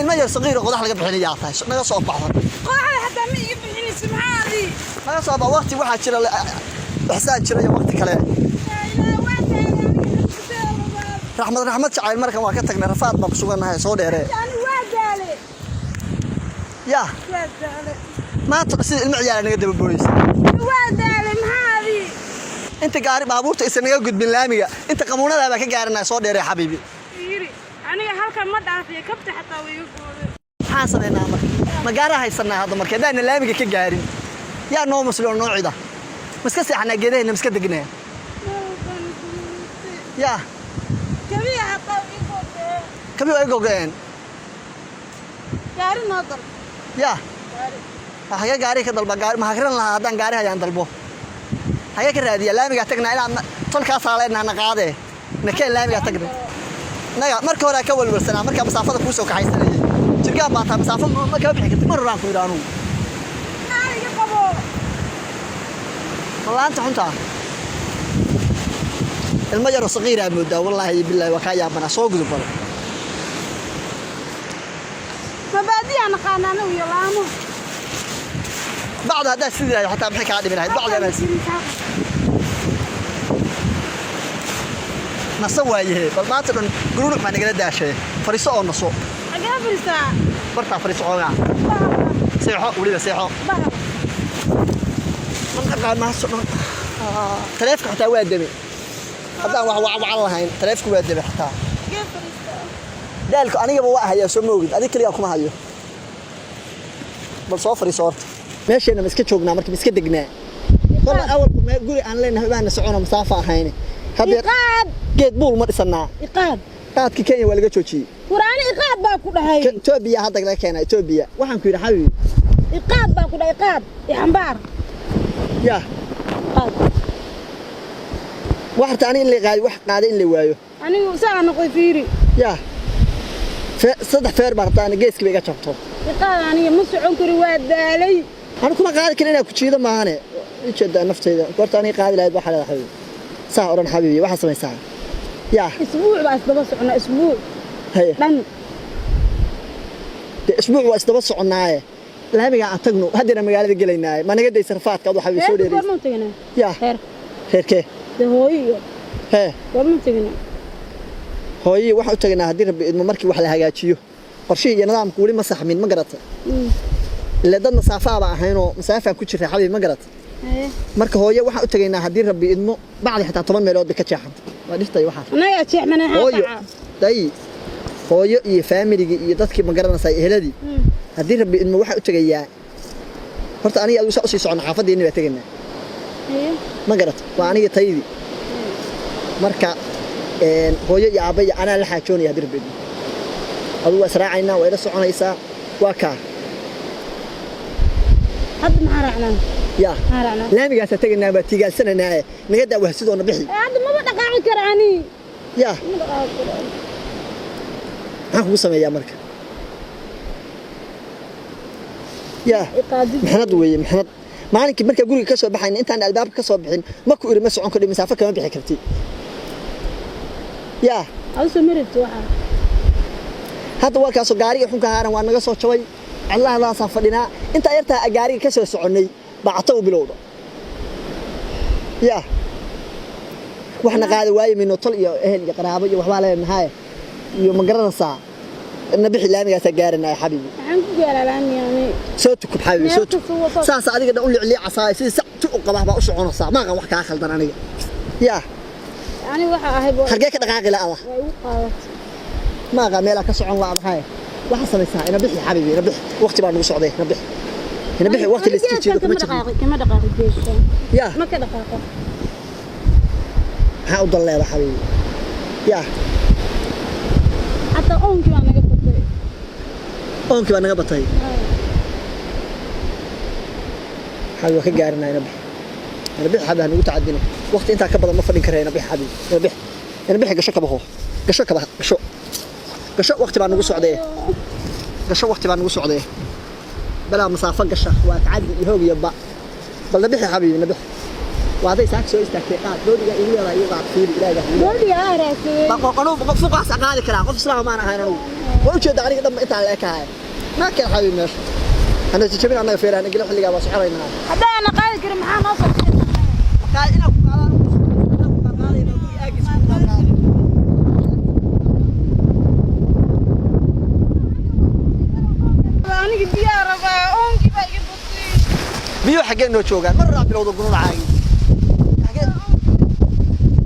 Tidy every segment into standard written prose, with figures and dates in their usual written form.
المجر صغير وقضح لك بحين ياطاي نغا سو baxo قاعد حتى ما يبحين سمعادي نغا سو ba waqti waxa jira ihsaan jiray waqti kale رحمة شعير مركب ما كتقنا رفاض ما بسوقنا هاي صور ديره يعني واجالي يا واجالي ما تصير المعيار نقدر بالبوليس واجالي هذه انت قاري بابورت اسنيا قد باللاميه انت قمونا لا ka gaarina soo dheeray xabiibi yiri aniga halka ma dhaafiyo kabta xataa way igu gooday xaasadeena ma gaara haysanaa hada markay daan laamiga ka gaarin yaa noo musliyo noocida miska saxna geedayna miska degnaa ya kabiya xataa igu gooday kabiya igu go'een gaari noo dal ya waxa gaari ka dalba gaari ma hakran lahaa hadaan gaari hayaan dalbo هيا كرادية لامي قاتقنا إلى طول كاس علينا نقاده نكين لامي قاتقنا نيا مركب ولا كول بالسنة مركب مسافة كوسو كحيسنا ترجع بعطها مسافة ما كان بيحكي مرة رانكو يرانو هاي قبو والله أنت حنتا المجر صغيرة مدة والله بالله وكايا بنا سوق زبر مبادئ أنا قانون ويلامو بعض هذا السيدة حتى بحكي عادي من هاي بعض أنا نسوي هي فما تقولون قولوا ما نقدر داشة فريسة أو نصو أجا فريسة برتا فريسة أو يعني سيحة وليد سيحة من قبل ما سمع تلفك حتى وين دمي هذا وعلى هاي تلفك وين دمي حتى كيف فريسة ذلك أنا جب واحد يا سموجد هذيك اللي أكون هايو بس صافري صارت ماشي أنا مسكت شوقنا مركب مسكت دقنا والله أول ما يقولي أنا لنا هبان نسعونا مسافة هايني إقاد جيت بول ما تسنى إقاد قاد كينيا ولا جت شيء قرآن إقاد باكو هاي توبيا هذا لا كان توبيا وحن كير حبيبي إقاد باكو إقاد يحمبار يا إقاد واحد تاني اللي قاعد واحد قاعدين اللي وايو أنا ساعة نقول فيري يا صدق فير بارتاني جيس كبيرة شفتهم إقاد أنا مسعون كرواد دالي أنا كم قاعد كنا كتشيدا معانا إيش ده نفتي قلت أنا قاعد لا يذبح على حبيبي ساعة ورن حبيبي واحد سمي ساعة يا أسبوع بس عنا أسبوع هي لن أسبوع بس عنا لا ميجا عتقنو هدينا ميجا هذا جلينا ما نقدر يصرفات كذا حبيبي سوري يا خير كه ده هوي هي قبل تجينا هوي واحد تجينا هدي ربي إنه مركي واحد هجاتيو قرشي نظام كولي مسح من مقرط اللي ضد مسافة بقى هنا مسافة كل شيء حبيبي مقرط marka hooyo waxa u tagaynaa hadii rabbi idmo bacdi xitaa 10 meelood ka jeexan waa dhiftay waxa anaga jeexmana hooyo day hooyo iyo family-ga iyo dadkii ma garanaysaa eheladii hadii rabbi idmo waxa u tagayaa horta aniga aad u soo socon xaafadeena waa tagaynaa ma garat waa aniga taydi marka hooyo iyo aabay ana la xaajoonay hadii rabbi idmo adu wasraacayna waa ila soconaysaa waa ka had ma raacnaa يا لا ميجا ستجينا بتيجال سنة نهاية نقدر وحسيد ونبحي هذا ما بدقع كراني يا ها هو سمي يا مركب يا محمد ويا محمد ما أنا كبرك أقول كسر بحين أنت عن الباب كسر بحين ما كوري مسعون كل مسافة كمان بحكرتي يا أوسمرت واحد هذا هو كسر جاري يحون كهارا وأنا قصر شوي الله لا صفدنا أنت أيرتها جاري كسر سعني بعطوا بلوضة يا وإحنا قاعد واي منه طلع أهل قرابة وحوالي النهاية يوم قرر الساعة النبي حلامي سجارنا يا حبيبي عندك يا لامي يعني صوتك بحبيبي صوتك ساعة هذه قد أقول لي عليه عصاي ساعة تقبح بقى أشعر الساعة ما قام وحكي آخر درانية يا يعني واحد أهبه خرجك دقائق لا الله ما قام يلا كسعون الله هاي وحصل الساعة نبي حبيبي نبي وقت ما نوصل عليه نبي وقت اللي استيجي كم دقائق الجيش يا ما كدقائق هاود الله يا حبيبي يا حتى أونك أنا قبضتي حبيبي كجارنا نبي حبيبي أنا متعدين وقت أنت كبر ما فدين كرهنا نبي حبيبي نبي قشة كبهو قشة وقت ما نوصل عليه قشة وقت ما نوصل عليه بلا مسافة قشة وتعدي هو يبقى بل نبي حبيبي نبي وهذا يساك سوي استكتاء دودي إيه ولا يبغى تصير إلى جهة دولي أعرف بقى قانون فوق عصا قاعد كلام قف سلام ما أنا هاي وش هذا عليك دم أنت على كاي ما كان حبيبي ماشي أنا تجيبين أنا فير أنا قلت اللي قابل سحرين هذا أنا قاعد كريم محمد أصلا قاعد هنا بيو حقين نو جوغان مرة بلود قرون عاقي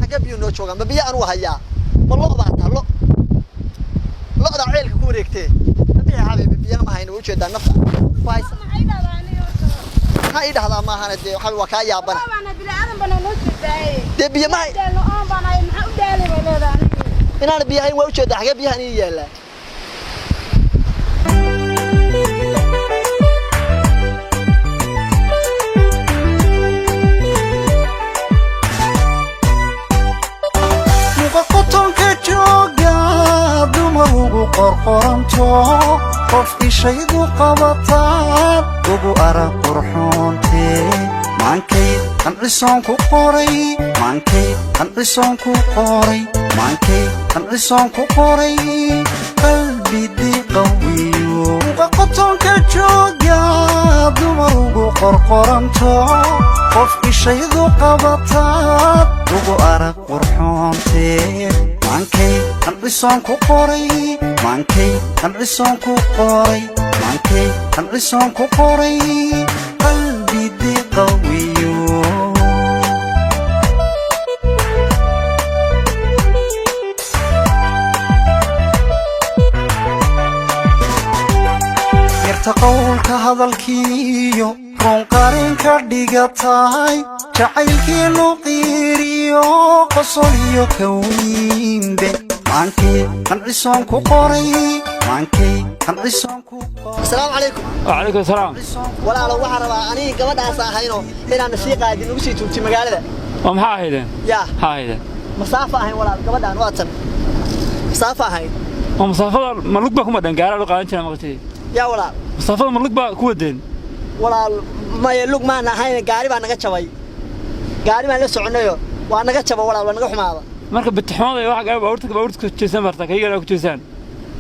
حق بيو نو جوغان ما بيا أنا هيا والله بعتها لا ده عيلك كوريكتي بيا حبيبي بيا ما هينو وجه ده نفع فايس هاي ده هذا ما هندي حبيبي وكايا بنا أنا بلا أنا بنوش ده بيا ما أنا بيا هاي وجه ده حاجة بيا هني يلا qorqoranto qofkii shaydu qabataan ugu arag qurxoontee maankay qancisoon ku qoray maankay qancisoon ku qoray maankay qancisoon ku qoray qalbidii qawiyo qotonka jooga dumar ugu qorqoranto qofkii shaydu qabataan ugu arag qurxoontee maankay qancisoon ku qoray maankay qancisoon ku qoray maankay qancisoon ku qoray qalbidii qawiyo yarta qowlka hadalkiiyo roon qarinka dhigataay jacaylkiinu qiiriyo qosol iyo kawiinbe maankay qancisoon ku qoray maankay qancisoon ku qoray السلام عليكم وعليكم السلام ولا لو waxaan rabaa aniga gabadhaas ahayno inaan si qaadin ugu sii tuurti magaalada ومحا هيدن يا هايدن مسافه ahayn walaal gabadhaan waa tan مسافه ahayn ومسافة ملوك بكم دن gaara loo qaadan jiray maqtay يا walaal مسافة ملوك ba ku wadeen walaal ma lug ma ahayn gaari baa naga jabay gaari baan la soconayo waa naga jabay walaal waa naga xumaada marka bitixmada wax gaar baawrta ku jeesan marta kayga ku jeesan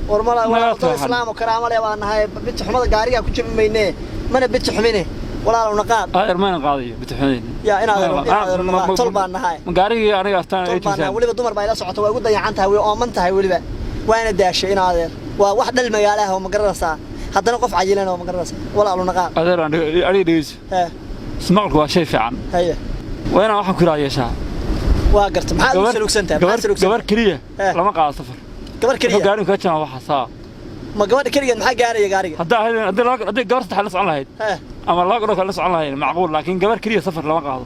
ورملا ولا إسلام وكرامة لا وأنا بنت حمد قارية كل مينة من بنت حمينة ولا لو نقاد ما نقاضي بتحمين يا أنا طلبة النهاية قاري أنا أفتح طلبة ولا بدمر بايلا صعته ويقول ضيع عنتها وأمنتها ولا بقى وين الداش هنا هذا وواحد المجالها ومقرصة حتى نقف عجلنا ومقرصة ولا لو نقاد هذا أنا أريد اسمعك وشيء فعلا هي وين راح أكل على شاء واقرت محل سلوك سنتر قبر كريه لما قاعد صفر قبر كريه قاري كاتشان وحصا ما قبر كريه محل قاري قاري هذا قبر تحلص عن لهيد أما الله قبر خلص عن لهيد معقول لكن قبر كريه صفر لما قاعد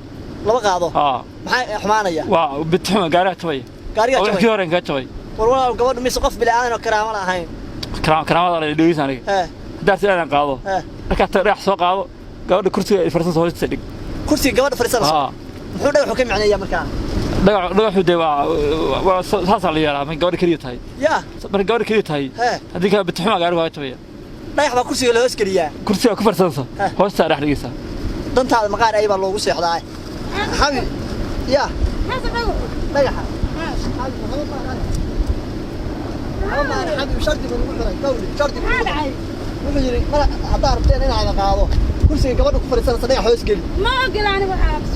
لما قاعده محل حمانية وبتحمل قاري توي قاري توي كيورين كاتوي والله قبر مسقف بالآن وكرامة لا هين كرامة الله يدوي ثاني دارت أنا قاعده ركعت راح سوق قاعده قبر كرسي فرنسا هو تصدق كرسي قبر فرنسا محل ده حكم يعني يا مكان دغ xuday waa saas la yeelaa man gabadh kaliya tahay ya mar gabadh kaliya tahay hadii ka bitixma gaar waa tahay dhayax ba kursiga la hoos galiya kursiga ku farsansa hoosta dhex dhigaysa dantaada maqaar ay baa loogu seexdaa xabi ya hasa dhayaxa حبيبي شرطي من المحرك دولي شرطي من المحرك وحجري ما حتى عرفتين هنا على قاعده كرسي قبل كفر سنة صديق حوس قل ما أقل أنا بحبس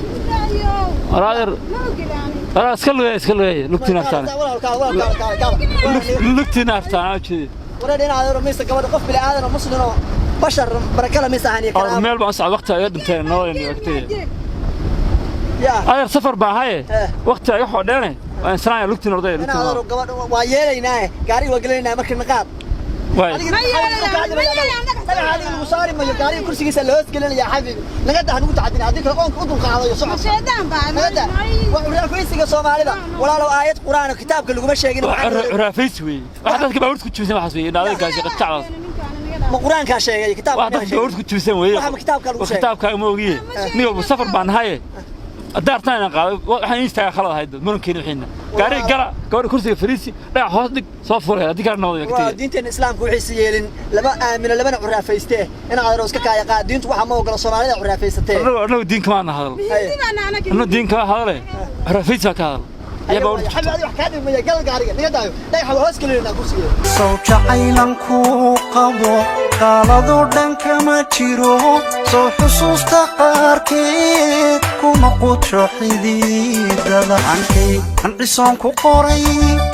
رادر ما أقل أنا أنا اسكلوا لقتي نفتان لقتي نفتان كذي ورينا هذا رميس قبل قف بالعادة مسلم بشر بركله مساهني كلام ميل بس وقتها يدمتين نورين وقتي يا أنا سفر بهاي وقتها يحو دينه وإنسان لقتي نردي أنا هذا قبل ويانا قاري وقلنا مكان نقاط هذه المصاري ما يقاري كرسي كيس اللي هسكلنا يا حبيبي نقدر هنقول تعدين هذيك القوم كودن قاعدة يصعد شيطان بعد نقدر ولا كويس كصومالي ذا ولا لو آيات قرآن وكتاب كله ما شيء رافيسوي واحد كده بقول كنت بسمع حسبي هذا قاعد يقطع ما قرآن كاشيء كتاب واحد بقول كنت بسمع وين كتاب كله كتاب كان موجي نيو مسافر بان هاي أدارتنا أنا قاعد وحنا يستاهل خلاص هيدا ممكن الحين قاري قرا قاري كرسي فريسي لا حوضك صفر هذيك النوضة كتير دينتي الإسلام كويس يلين لما من لما نعرف فيسته أنا على رأسك كايا قاعد دينت وح ما وقلا صناعي نعرف فيسته أنا دين كمان هذا أنا دين كمان هذا رفيتك هذا soo jacaylan kuu qabo qaaladoo dhan kama jiro soo xusuusta qaarkeed kuma qudsho xididada mankay handhisoon ku qoray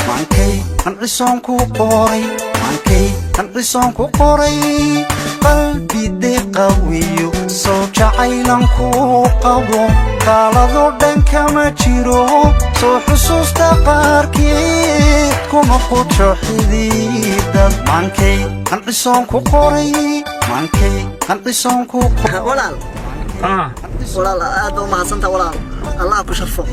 mankay handhisoon ku qoray mankay handhisoon ku qoray qalbi deeqawiyo soo jacaylan kuu qabo qaaladoo dhan kama jiro soo xusuusta qaarkeed kuma qudsho xididad mankay handhisoon ku qoray mankay handhisoon ku qoray walaal walaal aad u mahadsantahay walaal Allah ku sharfo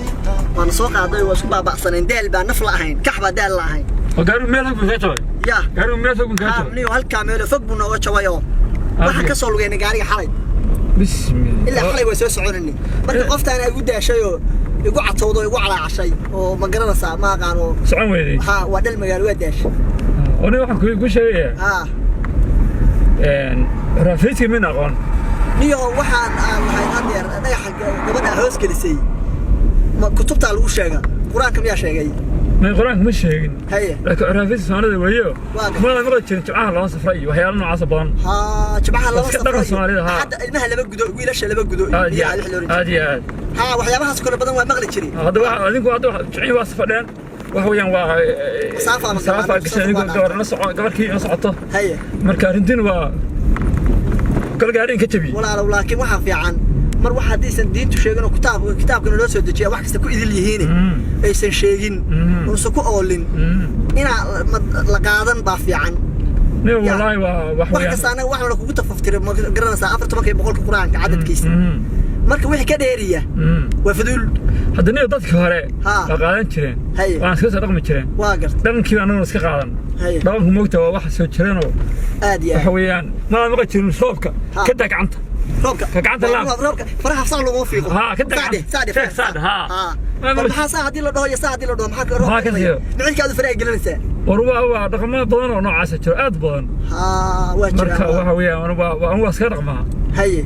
waan soo qaaday waa isku baabacsaneen deel baa naf la ahayn kaxba deel la ahayn وقالوا مالك بكتوي يا قالوا مالك بكتوي نيو هالكامل فوق بنا وجوايو waxa ka soo lugeynay gaariga xalay bismillah illa xalay way soo soconayni marka qoftaan ay ugu daashayo igu catowdo igu calaacashay oo ma garanaysaa ma aqaano socon weeyday ha waa dal magaalo waa daashay oo waxaan ku sheegay rafeyti min aqoon niyo waxaan aan lahayn hadeer dhagaxa gabadha hoos gelisay ma kutubta lagu sheega quraanka miyaa sheegay ما قرانك مش هيك هي لكن رافيس سنة وياه ما مرة جمعها الله صفري وحيالنا نوع عصبان ها جمعها الله صفري ها حتى المها لما جدو ويلاش لما جدو هادي ها وحيابها سكر بدن ومغلي جري هذا واحد هذيك واحد جمعي واصفرين وهو يعني مسافة قشان قبر نص قبر كي نص عطه هي مركارنتين و كل قاعدين كتبي ولا لكن واحد في عن mar waxa hadaysan diintu sheegin oo kitaabkana loo soo dejiyaa wax kasta ku idil yihiin aysan sheegin oo soo ku oolin ina la qaadan baa fiican nee wallahi wax kasta anaga waxaan kugu tafaftiray ma garanaysaa 14% quraanka cadadkiisa marka wixii ka dheeriya waa fadul haddana dadka hore la qaadan jireen waan iska soo dhaqmi jireen waa gartay dhankii aan iska qaadan dhaqanku moogta waa wax soo jireen oo aad iyo waxa weeyaan ma maqan jirin soobka ka dagacanta روبك كقعد الله روبك فرح صار له مو فيكم ها كده سعد ها ما ساعد له دو يا ساعد له دو معك روح ها كده معك هذا فريق جلسه هو رقم بدن oo noocaas jiro aad badan ها واجب marka waxa weeyaan waa iska raqmaha haye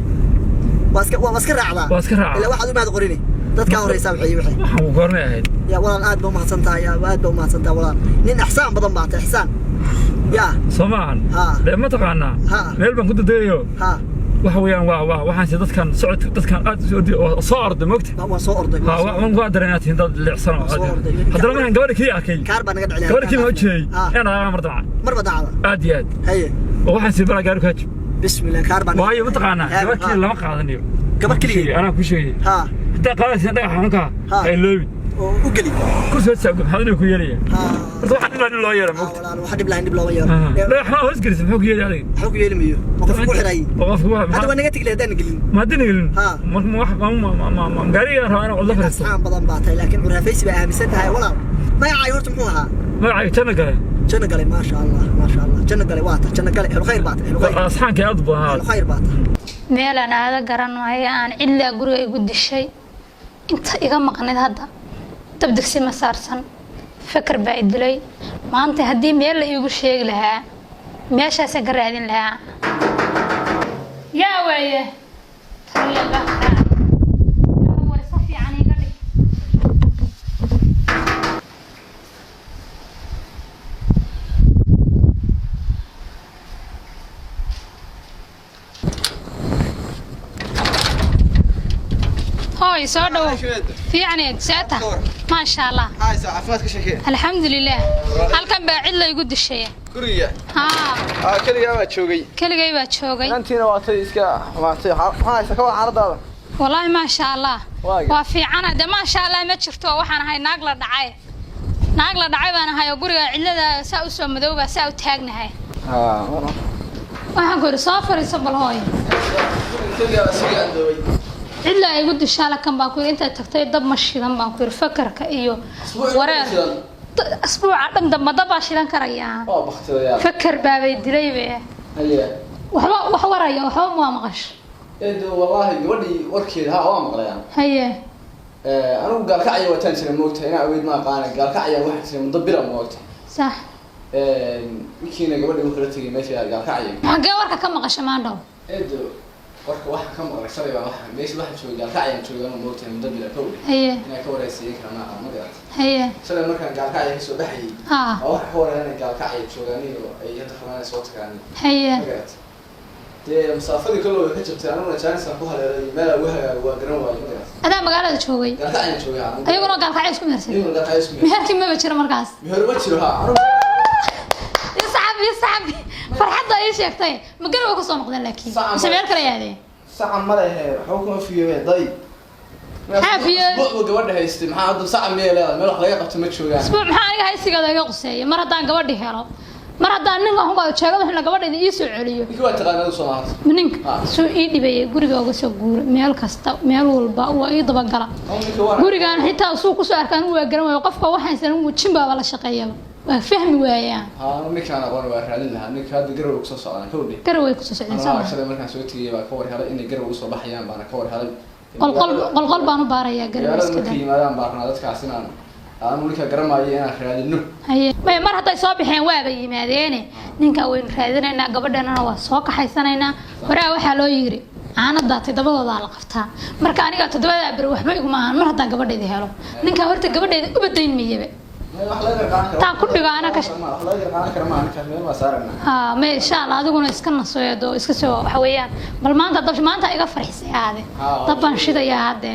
waa iska raacdaa ila waxaad u mahad qorini dadka horeysa waxay waxaan goornay ahayd ya walaal aad baa mahadsantahay aad baa mahadsantahay walaal nin ihsaan badan baa tahay ihsaan ya samaan ma taqaanaa meel baan ku dadeeyo ha waxa weeyaan waxaan si dadkan socod dadkan aad soo orday moogta waa soo orday ha waan ku adareenaatay dad leexsan hadda ma gabadha kii arkay kaar baan naga dhacay gabadha kii ma jeey ana mar dacada aad iyo aad haye waxaan si bala gaar ka jib bismillah kaar baan waayo ma taqaanaa gabadha kii lama qaadanayo gabadha kii ana ku sheegay ha inta qaadaysan dhagaxanka ay loobi u gali ku soo saab hadana ku yeelaya horta waxaan loo yeeraa moogta waxa dib loo yeero dhagaxa hoos gelis muxuu ku yeelay adiga muxuu ku yeelmayo qof ku xiray hada waa naga tiglee hadaan gelin ma hadana gelin ma gaariga raana wada fariisto aan badan baatay laakiin urafaysi baa aaminsan tahay walaal magacay horta muxuu ahaa magacay janna galay ما شاء الله janna galay waata janna galay khayr baata asxaanka aad baa khayr baata meel aan aada garanayo aan cidla guriga igu dishay inta iga maqnid hadda dabdegsi ma saarsan fakar baa idilay maanta haddii meel la iigu sheegi lahaa meeshaasaan ka raadin lahaa yaa waaye هاي صادوا في يعني ساعتها ما شاء الله هاي عفواتك شكيه الحمد لله هل كان بعد لا يقود الشيء كوريا كلغا waa joogay كلغا waa joogay antina waa tay iska maatay هاي sakawa xaaladaada والله ما شاء الله waa fiicana de ma sha Allah ma jirto waxaan ahay naag la dhacay baan ahay guriga cilada saa u soo madowba saa u taagnahay waxaan guri soo fariiso bal hooy إلا يقول الشالة كم باكو أنت تكتي ضب مشيلان باكو فكرك إيوه ورا أسبوع عدم ضب ما ضب عشيلان كريان فكر بابي دريبه هيا وحورا يا وحوم ما مغش إيه والله ودي وركي ها ما مغليان هيا أنا قالكعي وتنسى الموت هنا أود ما قانا قالكعي واحد سنة مدبرة موت صح وكينا قبل مخرتي ماشي قالكعي حقا وركا كم قشمان دو إدو ورك واحد كم رسالة واحد ليش واحد شو قالكعي شو أنا موت مدبرة كولي هي أنا كوري سيك أنا ما قدرت هي سلام مركان قالكعي هسه بحي واحد حوار أنا قالكعي شو غني يدخل أنا صوت كاني هي ما قدرت دي مسافري كله كتبت أنا ولا كان سافوها ما وها وقرن واي هذا مقالة شوي قالكعي شو يعني أيوة قال كعيس اسكو مرسل أيوة قالكعي اسمه مهركي ما بشر مركز مهر ما تشرها يصعب فرحة ايش يكتي ما قالوا كو سو نقدن لكن سمير كلا يادي ساعة ما لها حكم في ضي حافية اسبوع gabadha haystay maxaa hadda sac meel leedahay meel wax laga qabto ma joogaan اسبوع maxaa aniga haysiga iga quseeyay mar hadaan gabadhi helo mar hadaan ninka xunka sheegay wixii gabadheeda ii soo celiyo ninka waa taqaanada Soomaaliyeed ninka soo ii dhibay guriga uga soo guuray meel kasta meel walba waa ii daba gala gurigan xitaa soo ku soo arkaan waa garan way qofka waxaan san uu jimba wala shaqeeyay waa fahmi waayaan ninka ana qoran waa raadin lahaa ninka hadda garow ku soo socdaan kowdhi garow ku soo socdaan shalay markaan soo tigay baa ka war helay in garow soo baxayaan baana ka war helay qol baan u baarayaa garow iska daa yimaadaan baarna dadkaas inaan aan ninka garamayo inaan raadino haye mar hadday soo bixeen waaba yimaadeen ninka weyn raadinayna gabadhana waa soo kaxaysanayna waraa waxa loo yiri aanada todobadooda la qabtaa marka aniga todobada bir waxba iguma aan mar haddaan gabadheeda helo ninka horta gabadheeda u badayn miyaba taa ku dhigaana ka ma insha Allah adiguna iska nasoyado iska soo waxa weeyaan bal maanta iga farxisay aade dabban shidaya aade